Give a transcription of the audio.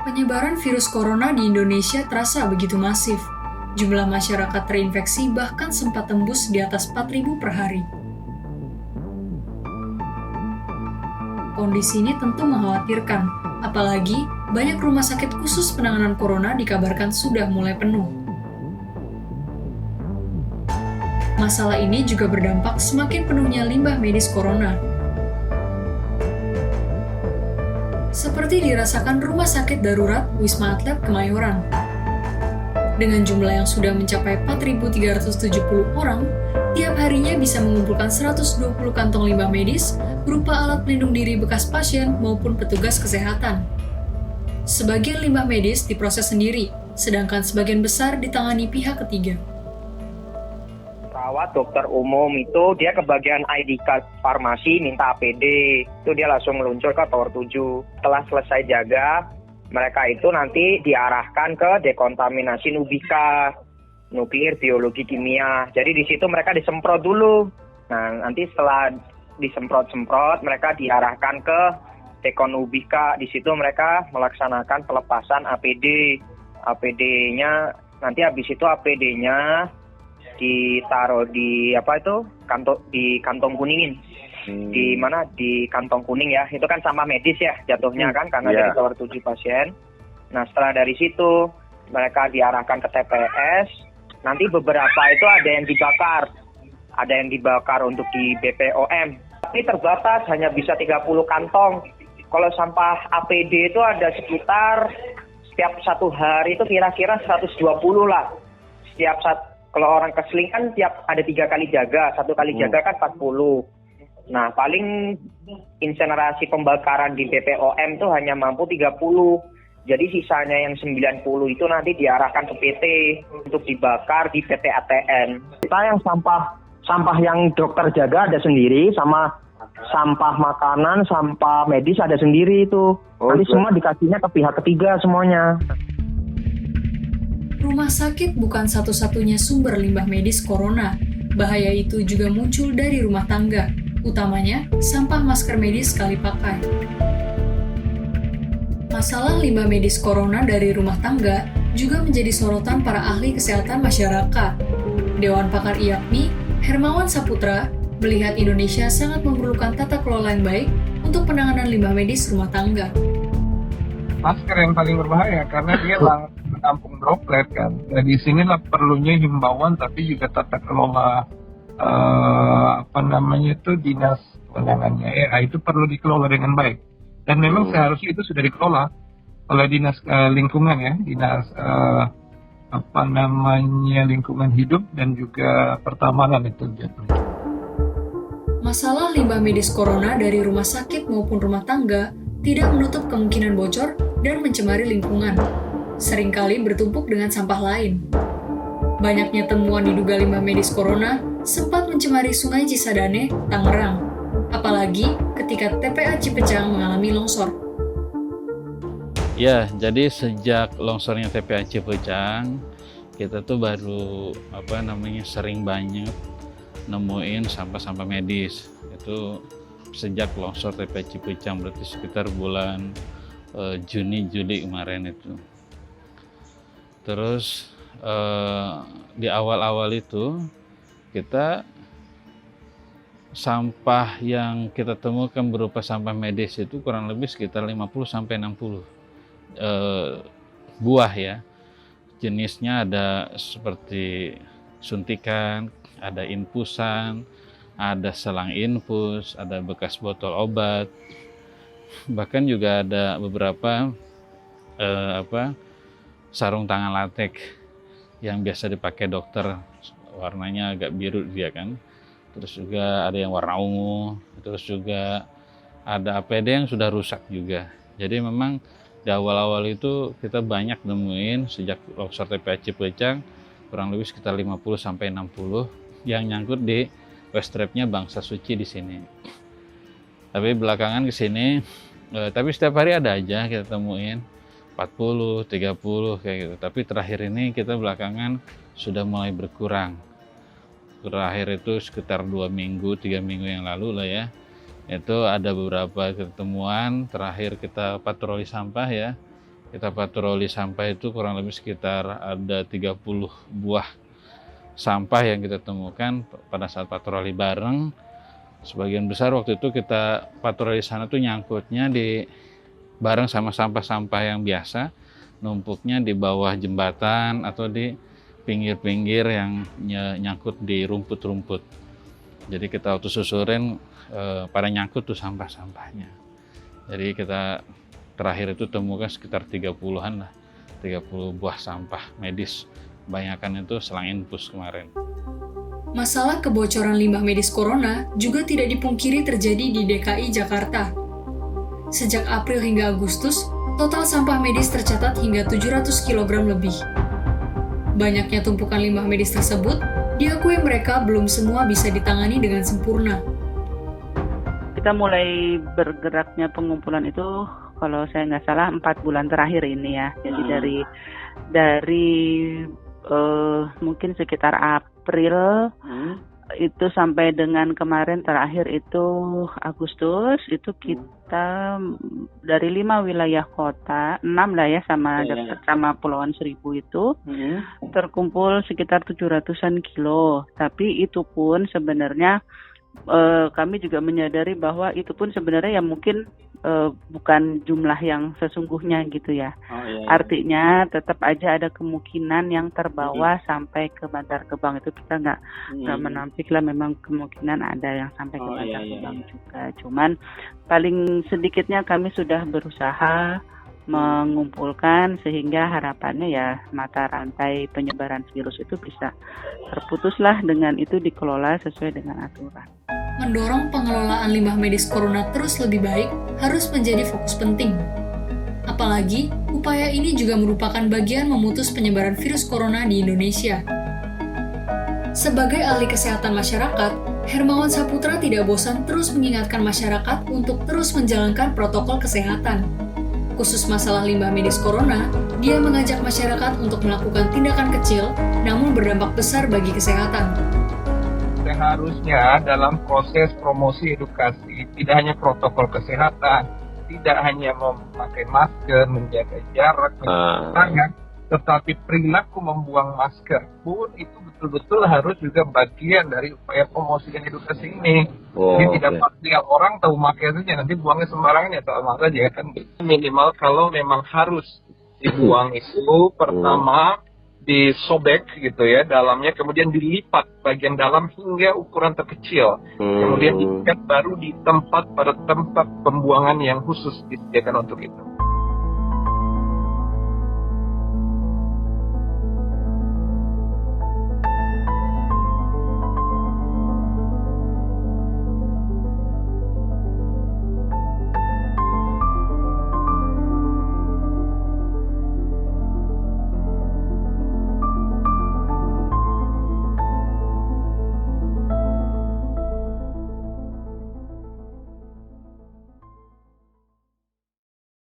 Penyebaran virus corona di Indonesia terasa begitu masif. Jumlah masyarakat terinfeksi bahkan sempat tembus di atas 4.000 per hari. Kondisi ini tentu mengkhawatirkan, apalagi banyak rumah sakit khusus penanganan corona dikabarkan sudah mulai penuh. Masalah ini juga berdampak semakin penuhnya limbah medis corona. Seperti dirasakan Rumah Sakit Darurat Wisma Atlet Kemayoran. Dengan jumlah yang sudah mencapai 4.370 orang, tiap harinya bisa mengumpulkan 120 kantong limbah medis berupa alat pelindung diri bekas pasien maupun petugas kesehatan. Sebagian limbah medis diproses sendiri, sedangkan sebagian besar ditangani pihak ketiga. Perawat dokter umum itu dia ke bagian ID card farmasi minta APD, itu dia langsung meluncur ke Tower 7. Setelah selesai jaga, mereka itu nanti diarahkan ke dekontaminasi Nubika, nuklir biologi kimia. Jadi di situ mereka disemprot dulu. Nah, nanti setelah disemprot-semprot, mereka diarahkan ke Dekon Nubika. Di situ mereka melaksanakan pelepasan APD. APD-nya nanti habis itu APD-nya ditaruh di kantong kuningin. Di mana? Di kantong kuning ya. Itu kan sampah medis ya jatuhnya kan karena dari Tower 7 pasien. Nah, setelah dari situ mereka diarahkan ke TPS. Nanti beberapa itu ada yang dibakar. Ada yang dibakar untuk di BPOM. Tapi terbatas hanya bisa 30 kantong. Kalau sampah APD itu ada sekitar setiap satu hari itu kira-kira 120 lah. Kalau orang keseling kan tiap ada 3 kali jaga, 1 kali jaga kan 40. Nah, paling insenerasi pembakaran di BPOM itu hanya mampu 30. Jadi sisanya yang 90 itu nanti diarahkan ke PT untuk dibakar di PT ATN. Kita yang sampah yang dokter jaga ada sendiri, sama sampah makanan, sampah medis ada sendiri itu. Nanti semua dikasihnya ke pihak ketiga semuanya. Rumah sakit bukan satu-satunya sumber limbah medis corona. Bahaya itu juga muncul dari rumah tangga, utamanya sampah masker medis sekali pakai. Masalah limbah medis corona dari rumah tangga juga menjadi sorotan para ahli kesehatan masyarakat. Dewan Pakar IAKMI, Hermawan Saputra, melihat Indonesia sangat memerlukan tata kelola yang baik untuk penanganan limbah medis rumah tangga. Masker yang paling berbahaya karena dia menampung droplet kan. Nah, di sinilah perlunya himbauan tapi juga tata kelola dinas kewenangannya itu perlu dikelola dengan baik. Dan memang seharusnya itu sudah dikelola oleh dinas lingkungan ya, dinas lingkungan hidup dan juga pertamanan itu jatuh. Masalah limbah medis corona dari rumah sakit maupun rumah tangga tidak menutup kemungkinan bocor dan mencemari lingkungan. Seringkali bertumpuk dengan sampah lain. Banyaknya temuan diduga limbah medis corona sempat mencemari Sungai Cisadane, Tangerang. Apalagi ketika TPA Cipecang mengalami longsor. Ya, jadi sejak longsornya TPA Cipecang, kita tuh baru sering banyak nemuin sampah-sampah medis. Itu sejak longsor TPA Cipecang, berarti sekitar bulan Juni Juli kemarin itu. Terus di awal-awal itu kita sampah yang kita temukan berupa sampah medis itu kurang lebih sekitar 50-60 buah ya. Jenisnya ada seperti suntikan, ada infusan, ada selang infus, ada bekas botol obat. Bahkan juga ada beberapa sarung tangan latex yang biasa dipakai dokter, warnanya agak biru dia kan. Terus juga ada yang warna ungu, terus juga ada APD yang sudah rusak juga. Jadi memang di awal-awal itu kita banyak nemuin sejak longsor TPA Cipecang kurang lebih sekitar 50-60 yang nyangkut di waste trap-nya Bangsa Suci di sini. Tapi belakangan ke sini, tapi setiap hari ada aja kita temuin 40, 30 kayak gitu. Tapi terakhir ini kita belakangan sudah mulai berkurang. Terakhir itu sekitar 2 minggu, 3 minggu yang lalu lah ya. Itu ada beberapa ketemuan, terakhir kita patroli sampah ya. Kita patroli sampah itu kurang lebih sekitar ada 30 buah sampah yang kita temukan pada saat patroli bareng. Sebagian besar waktu itu kita patroli sana tuh nyangkutnya di bareng sama sampah-sampah yang biasa, numpuknya di bawah jembatan atau di pinggir-pinggir yang nyangkut di rumput-rumput. Jadi kita waktu susurin pada nyangkut tuh sampah-sampahnya. Jadi kita terakhir itu temukan sekitar 30-an lah, 30 buah sampah medis. Kebanyakan itu selang infus kemarin. Masalah kebocoran limbah medis corona juga tidak dipungkiri terjadi di DKI Jakarta. Sejak April hingga Agustus, total sampah medis tercatat hingga 700 kg lebih. Banyaknya tumpukan limbah medis tersebut, diakui mereka belum semua bisa ditangani dengan sempurna. Kita mulai bergeraknya pengumpulan itu, kalau saya nggak salah 4 bulan terakhir ini ya. Jadi dari mungkin sekitar April itu sampai dengan kemarin terakhir itu Agustus, itu kita dari 5 wilayah kota, 6 lah ya sama dekat sama Pulauan Seribu itu terkumpul sekitar 700-an kilo. Tapi itu pun sebenarnya kami juga menyadari bahwa itu pun sebenarnya ya mungkin bukan jumlah yang sesungguhnya gitu ya. Artinya tetap aja ada kemungkinan yang terbawa sampai ke Bantar Gebang. Itu kita nggak menampik lah, memang kemungkinan ada yang sampai ke Bantar Gebang juga. Cuman paling sedikitnya kami sudah berusaha mengumpulkan sehingga harapannya ya mata rantai penyebaran virus itu bisa terputuslah, dengan itu dikelola sesuai dengan aturan. Mendorong pengelolaan limbah medis corona terus lebih baik harus menjadi fokus penting. Apalagi, upaya ini juga merupakan bagian memutus penyebaran virus corona di Indonesia. Sebagai ahli kesehatan masyarakat, Hermawan Saputra tidak bosan terus mengingatkan masyarakat untuk terus menjalankan protokol kesehatan. Khusus masalah limbah medis corona, dia mengajak masyarakat untuk melakukan tindakan kecil namun berdampak besar bagi kesehatan. Seharusnya dalam proses promosi edukasi tidak hanya protokol kesehatan, tidak hanya memakai masker, menjaga jarak, mencuci tangan, tetapi perilaku membuang masker pun itu betul-betul harus juga bagian dari upaya promosi dan edukasi ini. Jadi tidak pasti yang orang tahu makai saja, nanti buangnya sembarangan ya sama saja kan. Minimal kalau memang harus dibuang itu pertama disobek gitu ya dalamnya, kemudian dilipat bagian dalam hingga ukuran terkecil, kemudian diikat baru di tempat pada tempat pembuangan yang khusus disediakan untuk itu.